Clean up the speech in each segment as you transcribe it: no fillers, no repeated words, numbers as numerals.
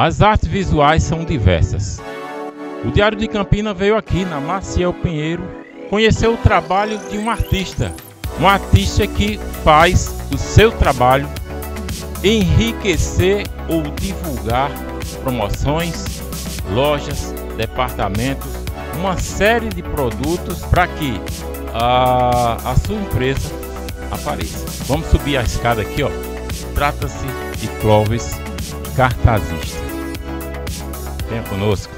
As artes visuais são diversas. O Diário de Campina veio aqui na Maciel Pinheiro conhecer o trabalho de um artista que faz o seu trabalho enriquecer ou divulgar promoções, lojas, departamentos, uma série de produtos para que a sua empresa apareça. Vamos subir a escada aqui, ó. Trata-se de Clóvis, cartazista. Venha conosco.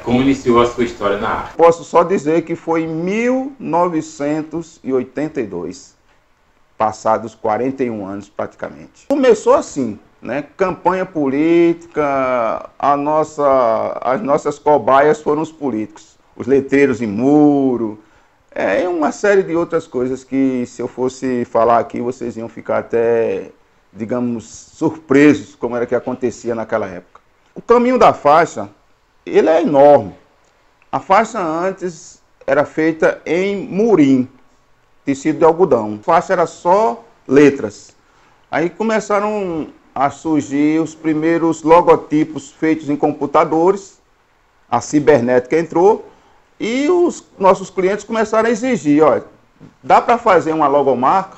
Como iniciou a sua história na arte? Posso só dizer que foi em 1982, passados 41 anos praticamente. Começou assim, né? Campanha política, as nossas cobaias foram os políticos, os letreiros em muro, e uma série de outras coisas que, se eu fosse falar aqui, vocês iam ficar até, digamos, surpresos como era que acontecia naquela época. O caminho da faixa, ele é enorme. A faixa antes era feita em murim, tecido de algodão. A faixa era só letras. Aí começaram a surgir os primeiros logotipos feitos em computadores. A cibernética entrou e os nossos clientes começaram a exigir, olha, dá para fazer uma logomarca,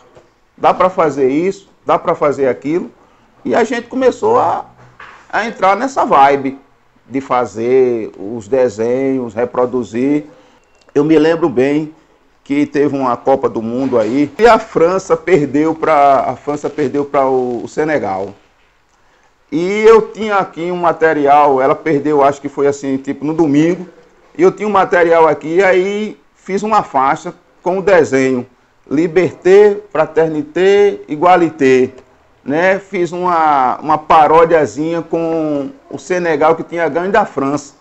dá para fazer isso, dá para fazer aquilo. E a gente começou a entrar nessa vibe de fazer os desenhos, reproduzir. Eu me lembro bem que teve uma Copa do Mundo aí e a França perdeu para o Senegal. E eu tinha aqui um material, ela perdeu, acho que foi assim, tipo no domingo, e eu tinha um material aqui, aí fiz uma faixa com o desenho Liberté, Fraternité, Igualité. Né, fiz uma paródiazinha com o Senegal, que tinha ganho da França.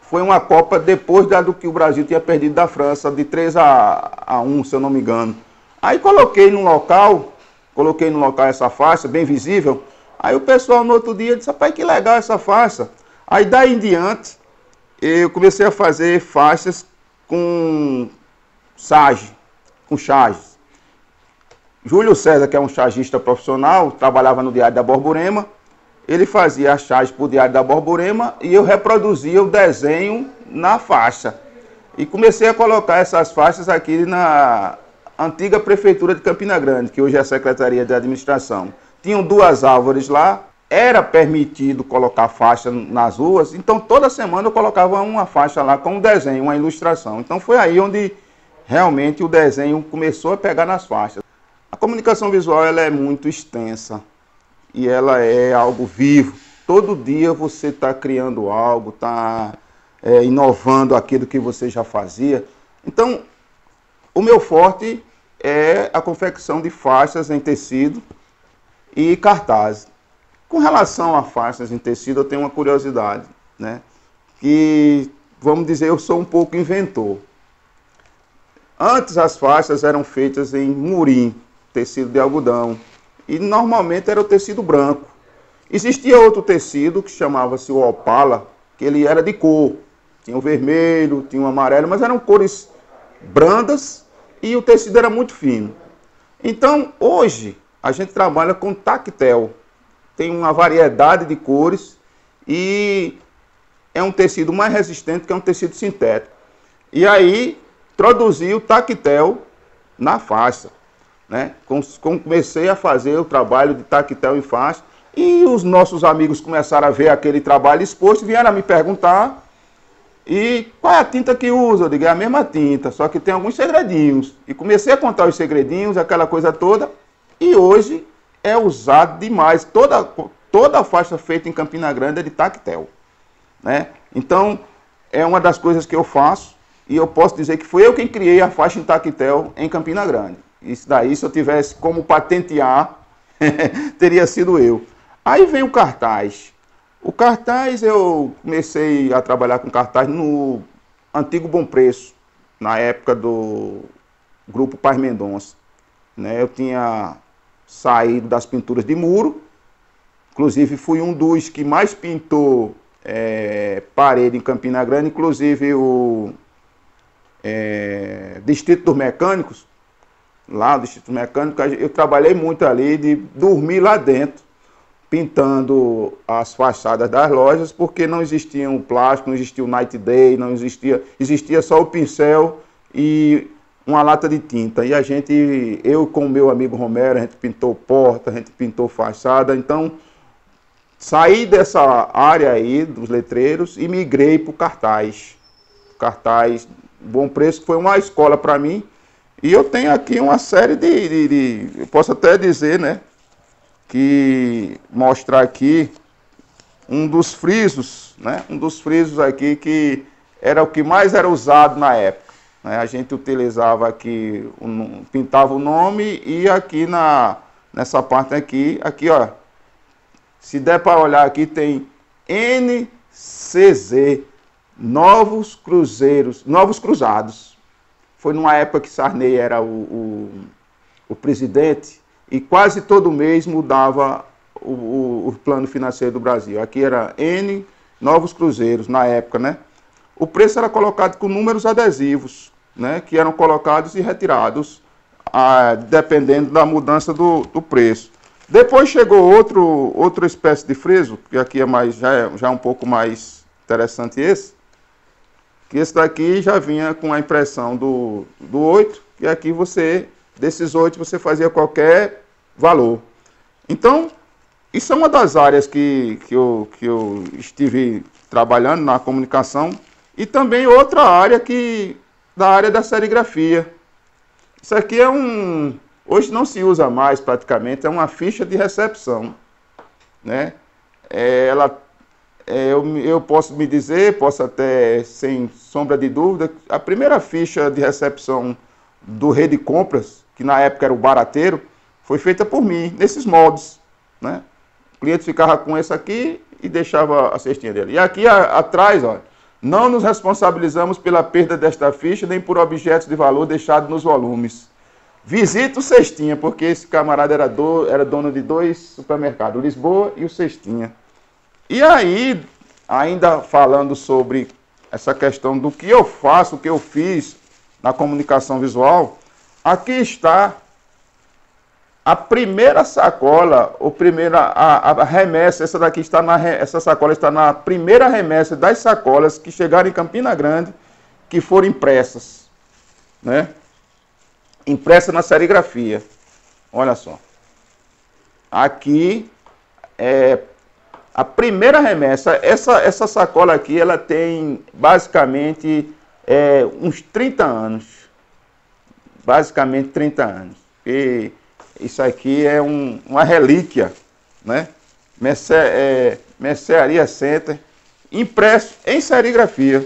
Foi uma Copa depois do que o Brasil tinha perdido da França, de 3-1, se eu não me engano. Aí coloquei no local essa faixa, bem visível. Aí o pessoal no outro dia disse, rapaz, que legal essa faixa. Aí daí em diante, eu comecei a fazer faixas com charge. Júlio César, que é um chargista profissional, trabalhava no Diário da Borborema, ele fazia a charge para o Diário da Borborema e eu reproduzia o desenho na faixa. E comecei a colocar essas faixas aqui na antiga Prefeitura de Campina Grande, que hoje é a Secretaria de Administração. Tinham 2 árvores lá, era permitido colocar faixa nas ruas, então toda semana eu colocava uma faixa lá com um desenho, uma ilustração. Então foi aí onde realmente o desenho começou a pegar nas faixas. A comunicação visual ela é muito extensa e ela é algo vivo. Todo dia você está criando algo, está inovando aquilo que você já fazia. Então, o meu forte é a confecção de faixas em tecido e cartazes. Com relação a faixas em tecido, eu tenho uma curiosidade, né? Que, vamos dizer, eu sou um pouco inventor. Antes as faixas eram feitas em murim, tecido de algodão, e normalmente era o tecido branco. Existia outro tecido que chamava-se o opala, que ele era de cor, tinha o vermelho, tinha o amarelo, mas eram cores brandas e o tecido era muito fino. Então hoje a gente trabalha com tactel, tem uma variedade de cores e é um tecido mais resistente que é um tecido sintético. E aí introduzi o tactel na faixa. Né? Comecei a fazer o trabalho de tactel em faixa e os nossos amigos começaram a ver aquele trabalho exposto e vieram a me perguntar e qual é a tinta que usa? Eu digo, é a mesma tinta, só que tem alguns segredinhos. E comecei a contar os segredinhos, aquela coisa toda, e hoje é usado demais. Toda a faixa feita em Campina Grande é de tactel. Né? Então, é uma das coisas que eu faço e eu posso dizer que fui eu quem criei a faixa em tactel em Campina Grande. Isso daí, se eu tivesse como patentear, teria sido eu. Aí vem o cartaz. O cartaz, eu comecei a trabalhar com cartaz no antigo Bom Preço, na época do Grupo Paz Mendonça, né? Eu tinha saído das pinturas de muro, inclusive fui um dos que mais pintou parede em Campina Grande, inclusive o Distrito dos Mecânicos, lá no Distrito Mecânico, eu trabalhei muito ali, de dormir lá dentro, pintando as fachadas das lojas, porque não existia o plástico, não existia o Night Day, não existia só o pincel e uma lata de tinta. E eu com o meu amigo Romero, a gente pintou porta, a gente pintou fachada. Então, saí dessa área aí, dos letreiros, e migrei para o cartaz. Cartaz Bom Preço, que foi uma escola para mim. E eu tenho aqui uma série eu posso até dizer, né, que mostrar aqui um dos frisos, né, um dos frisos aqui que era o que mais era usado na época, né? A gente utilizava aqui, pintava o nome e aqui nessa parte aqui, ó, se der para olhar aqui tem NCZ, Novos Cruzados. Foi numa época que Sarney era o presidente e quase todo mês mudava o plano financeiro do Brasil. Aqui era N Novos Cruzeiros, na época, né? O preço era colocado com números adesivos, né? Que eram colocados e retirados, dependendo da mudança do preço. Depois chegou outra espécie de friso, que aqui já é um pouco mais interessante esse. Que esse daqui já vinha com a impressão do 8, e aqui desses 8 você fazia qualquer valor. Então, isso é uma das áreas que eu estive trabalhando na comunicação, e também outra área da área da serigrafia. Isso aqui hoje não se usa mais praticamente, é uma ficha de recepção, né? Eu posso me dizer, posso até, sem sombra de dúvida, a primeira ficha de recepção do Rede Compras, que na época era o Barateiro, foi feita por mim, nesses moldes, né? O cliente ficava com esse aqui e deixava a cestinha dele. E aqui atrás, ó, não nos responsabilizamos pela perda desta ficha, nem por objetos de valor deixados nos volumes. Visita o Cestinha, porque esse camarada era dono de 2 supermercados, o Lisboa e o Cestinha. E aí, ainda falando sobre essa questão do que eu faço, o que eu fiz na comunicação visual, aqui está a primeira sacola, a remessa, essa sacola está na primeira remessa das sacolas que chegaram em Campina Grande, que foram impressas, né? Impressa na serigrafia. Olha só. Aqui a primeira remessa, essa sacola aqui, ela tem basicamente uns 30 anos. Basicamente 30 anos. E isso aqui é uma relíquia, né? Mercearia Center, impresso em serigrafia.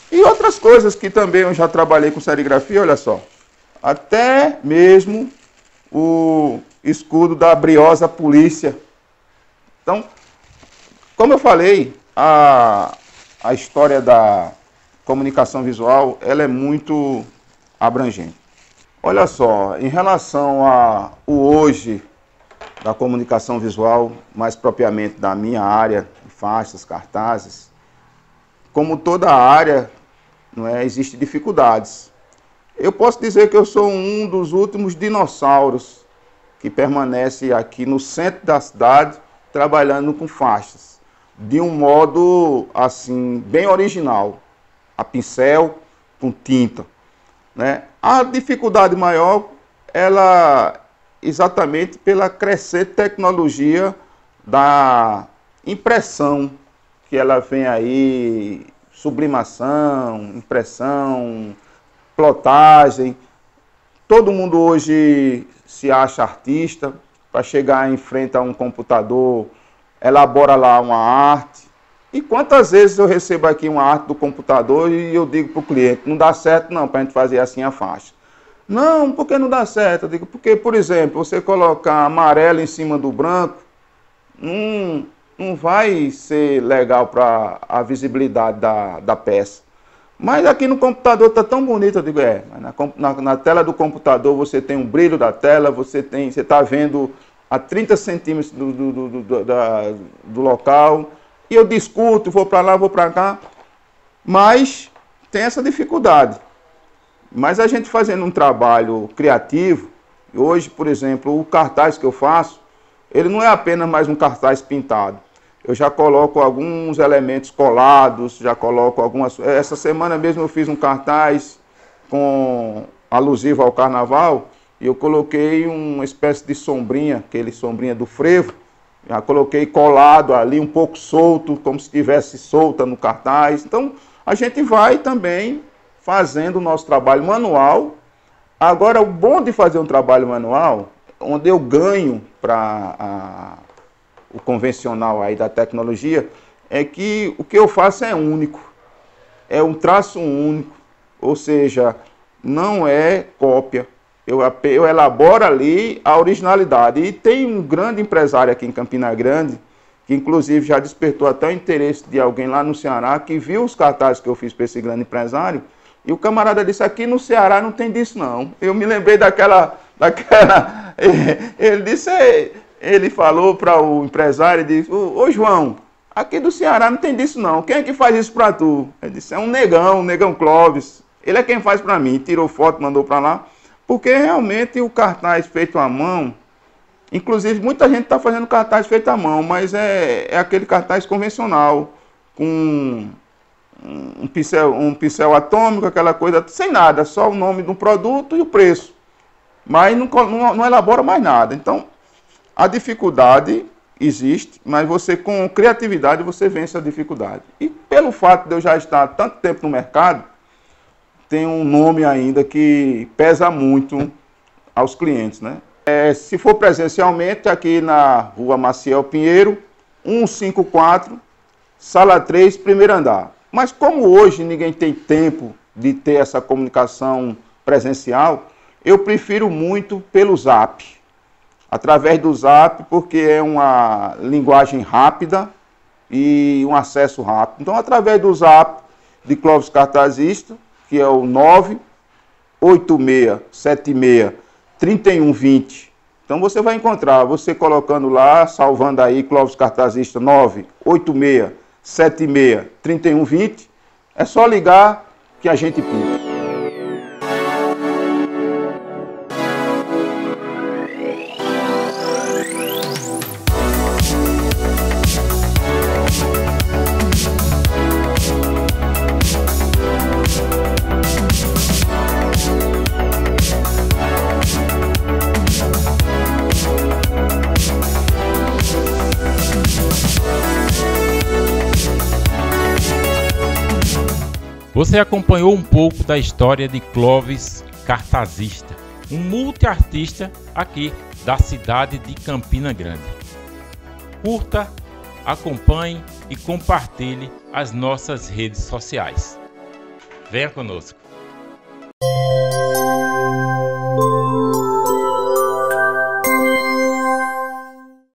E outras coisas que também eu já trabalhei com serigrafia, olha só. Até mesmo o escudo da Briosa Polícia. Então, como eu falei, a história da comunicação visual, ela é muito abrangente. Olha só, em relação ao hoje da comunicação visual, mais propriamente da minha área, faixas, cartazes, como toda área, não é, existe dificuldades. Eu posso dizer que eu sou um dos últimos dinossauros que permanece aqui no centro da cidade, trabalhando com faixas, de um modo assim bem original, a pincel com tinta, né? A dificuldade maior, ela exatamente pela crescente tecnologia da impressão, que ela vem aí, sublimação, impressão, plotagem. Todo mundo hoje se acha artista, para chegar em frente a um computador, elabora lá uma arte. E quantas vezes eu recebo aqui uma arte do computador e eu digo para o cliente, não dá certo não, para a gente fazer assim a faixa. Não, por que não dá certo? Eu digo, porque, por exemplo, você colocar amarelo em cima do branco, não vai ser legal para a visibilidade da peça. Mas aqui no computador está tão bonito, eu digo, na tela do computador você tem um brilho da tela, você está vendo a 30 centímetros do local, e eu discuto, vou para lá, vou para cá, mas tem essa dificuldade. Mas a gente fazendo um trabalho criativo, hoje, por exemplo, o cartaz que eu faço, ele não é apenas mais um cartaz pintado. Eu já coloco alguns elementos colados, já coloco algumas... Essa semana mesmo eu fiz um cartaz alusivo ao carnaval, e eu coloquei uma espécie de sombrinha, aquele sombrinha do frevo, já coloquei colado ali, um pouco solto, como se estivesse solta no cartaz. Então, a gente vai também fazendo o nosso trabalho manual. Agora, o bom de fazer um trabalho manual, onde eu ganho para o convencional aí da tecnologia, é que o que eu faço é único, é um traço único, ou seja, não é cópia. Eu elaboro ali a originalidade. E tem um grande empresário aqui em Campina Grande, que inclusive já despertou até o interesse de alguém lá no Ceará, que viu os cartazes que eu fiz para esse grande empresário, e o camarada disse, aqui no Ceará não tem disso não. Eu me lembrei daquela ele disse, ele falou para o empresário, disse, ô João, aqui do Ceará não tem disso não, quem é que faz isso para tu? Ele disse, é um Negão Clóvis, ele é quem faz para mim. Tirou foto, mandou para lá, porque realmente o cartaz feito à mão, inclusive muita gente está fazendo cartaz feito à mão, mas é aquele cartaz convencional, com um pincel atômico, aquela coisa, sem nada, só o nome do produto e o preço. Mas não elabora mais nada. Então, a dificuldade existe, mas você, com criatividade, você vence a dificuldade. E pelo fato de eu já estar há tanto tempo no mercado, tem um nome ainda que pesa muito aos clientes, né? Se for presencialmente, aqui na Rua Maciel Pinheiro, 154, Sala 3, primeiro andar. Mas como hoje ninguém tem tempo de ter essa comunicação presencial, eu prefiro muito pelo Zap. Através do Zap, porque é uma linguagem rápida e um acesso rápido. Então, através do Zap de Clóvis Cartazista, que é o 986763120. Então, você vai encontrar, você colocando lá, salvando aí Clóvis Cartazista 986763120, é só ligar que a gente pinta. Você acompanhou um pouco da história de Clóvis Cartazista, um multiartista aqui da cidade de Campina Grande. Curta, acompanhe e compartilhe as nossas redes sociais. Venha conosco.